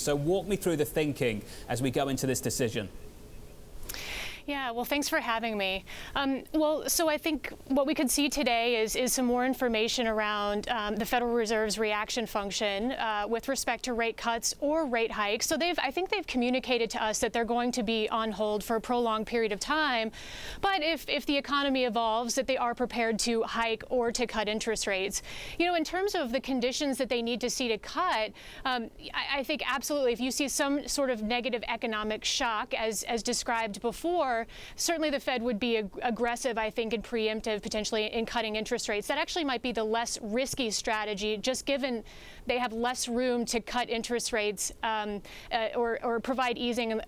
So walk me through the thinking as we go into this decision. Yeah, well, thanks for having me. So I think what we could see today is some more information around the Federal Reserve's reaction function with respect to rate cuts or rate hikes. So I think they've communicated to us that they're going to be on hold for a prolonged period of time. But if the economy evolves, that they are prepared to hike or to cut interest rates. You know, in terms of the conditions that they need to see to cut, I think absolutely if you see some sort of negative economic shock, as described before, certainly the Fed would be aggressive, I think, and preemptive potentially in cutting interest rates. That actually might be the less risky strategy, just given they have less room to cut interest rates or provide easing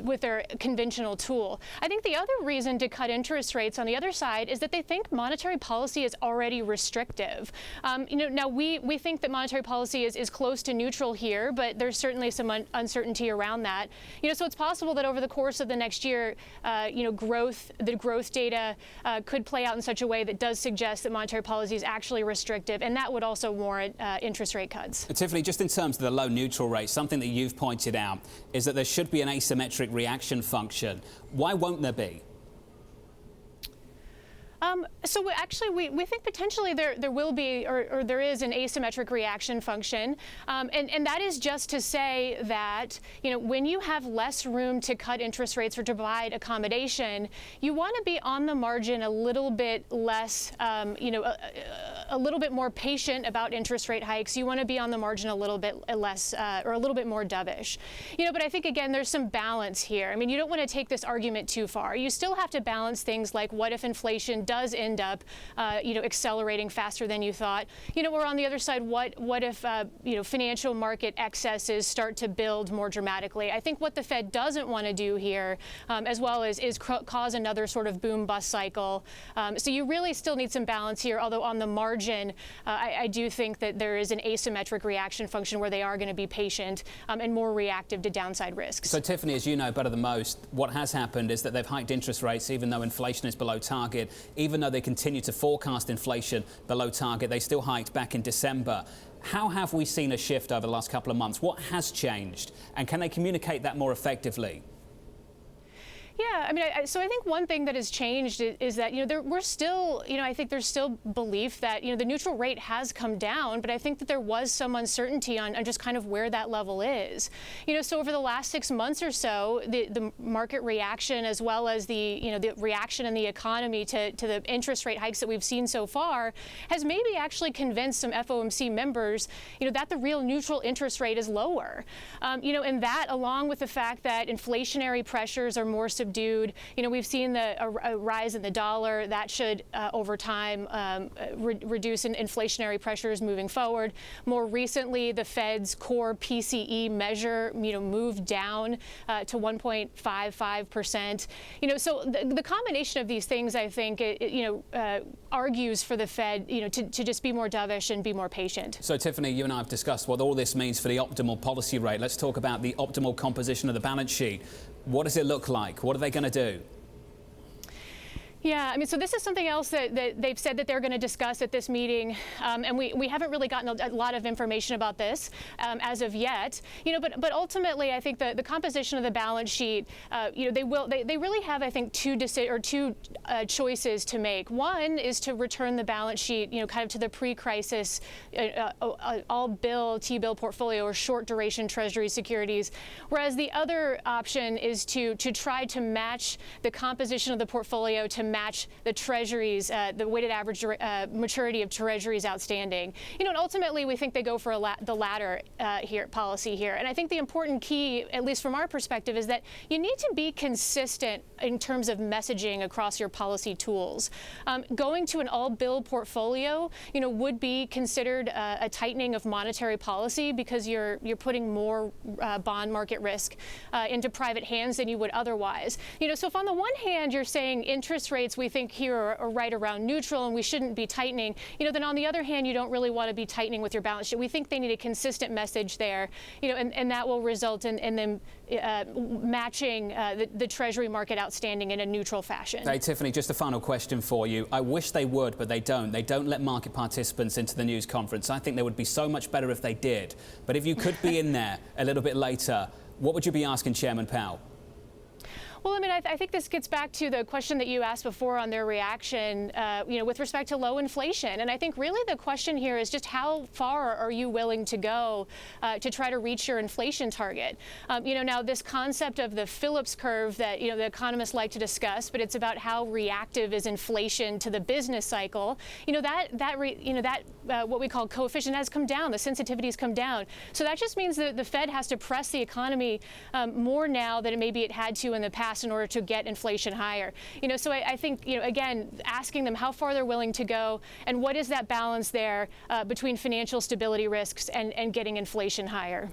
with their conventional tool. I think the other reason to cut interest rates on the other side is that they think monetary policy is already restrictive. Now we think that monetary policy is close to neutral here, but there's certainly some uncertainty around that. So it's possible that over the course of the next year, the growth data could play out in such a way that does suggest that monetary policy is actually restrictive, and that would also warrant interest rate cuts. Tiffany, just in terms of the low neutral rate, something that you've pointed out is that there should be an asymmetric reaction function. Why won't there be? So actually, we think potentially there will be, or there is, an asymmetric reaction function, and that is just to say that when you have less room to cut interest rates or to provide accommodation, you want to be on the margin a little bit less, a little bit more patient about interest rate hikes. You want to be on the margin a little bit less, or a little bit more dovish. But I think again there's some balance here. I mean, you don't want to take this argument too far. You still have to balance things like what if inflation does end up, accelerating faster than you thought. Or on the other side, what if, financial market excesses start to build more dramatically? I think what the Fed doesn't want to do here, as well, is cause another sort of boom-bust cycle. So you really still need some balance here, although on the margin, I do think that there is an asymmetric reaction function where they are going to be patient and more reactive to downside risks. So, Tiffany, as you know better than most, what has happened is that they've hiked interest rates even though inflation is below target. Even though they continue to forecast inflation below target, they still hiked back in December. How have we seen a shift over the last couple of months? What has changed? And can they communicate that more effectively? Yeah, I mean, so I think one thing that has changed is that, we're still, I think there's still belief that, the neutral rate has come down, but I think that there was some uncertainty on just kind of where that level is. So over the last 6 months or so, the market reaction, as well as the reaction in the economy to the interest rate hikes that we've seen so far, has maybe actually convinced some FOMC members, that the real neutral interest rate is lower. And that, along with the fact that inflationary pressures are more subdued. We've seen a rise in the dollar that should, over time, reduce inflationary pressures moving forward. More recently, the Fed's core PCE measure, moved down to 1.55%. So the combination of these things, I think, argues for the Fed, to just be more dovish and be more patient. So, Tiffany, you and I have discussed what all this means for the optimal policy rate. Let's talk about the optimal composition of the balance sheet. What does it look like? What are they going to do? Yeah, I mean, so this is something else that they've said that they're going to discuss at this meeting, and we haven't really gotten a lot of information about this as of yet. But ultimately, I think the composition of the balance sheet, they really have, I think, two choices to make. One is to return the balance sheet, kind of to the pre-crisis all-bill, T-bill portfolio or short-duration Treasury securities, whereas the other option is to try to match the composition of the portfolio to match the Treasuries, the weighted average maturity of Treasuries outstanding. And ultimately, we think they go for the latter policy here. And I think the important key, at least from our perspective, is that you need to be consistent in terms of messaging across your policy tools. Going to an all-bill portfolio, would be considered a tightening of monetary policy because you're putting more bond market risk into private hands than you would otherwise. So if on the one hand you're saying interest rates we think here are right around neutral and we shouldn't be tightening, then on the other hand, you don't really want to be tightening with your balance sheet. We think they need a consistent message there, and that will result in them matching the Treasury market outstanding in a neutral fashion. Hey, Tiffany, just a final question for you. I wish they would, but they don't. They don't let market participants into the news conference. I think they would be so much better if they did. But if you could be in there a little bit later, what would you be asking Chairman Powell? Well, I mean, I think this gets back to the question that you asked before on their reaction, with respect to low inflation. And I think really the question here is just how far are you willing to go to try to reach your inflation target? Now this concept of the Phillips curve that, the economists like to discuss, but it's about how reactive is inflation to the business cycle. What we call coefficient has come down. The sensitivity has come down. So that just means that the Fed has to press the economy more now than maybe it had to in the past in order to get inflation higher. So I think, again, asking them how far they're willing to go and what is that balance there between financial stability risks and getting inflation higher.